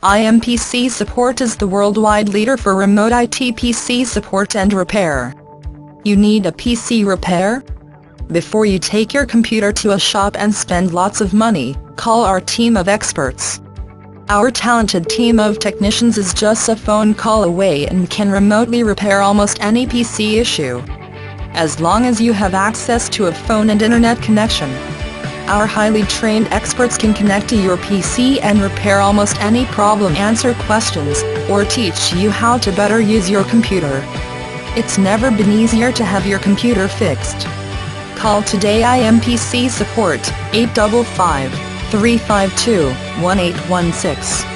Impcsupport is the worldwide leader for remote IT PC support and repair. You need a PC repair? Before you take your computer to a shop and spend lots of money, call our team of experts. Our talented team of technicians is just a phone call away and can remotely repair almost any PC issue. As long as you have access to a phone and internet connection. Our highly trained experts can connect to your PC and repair almost any problem, answer questions, or teach you how to better use your computer. It's never been easier to have your computer fixed. Call today Impcsupport, 855-352-1816.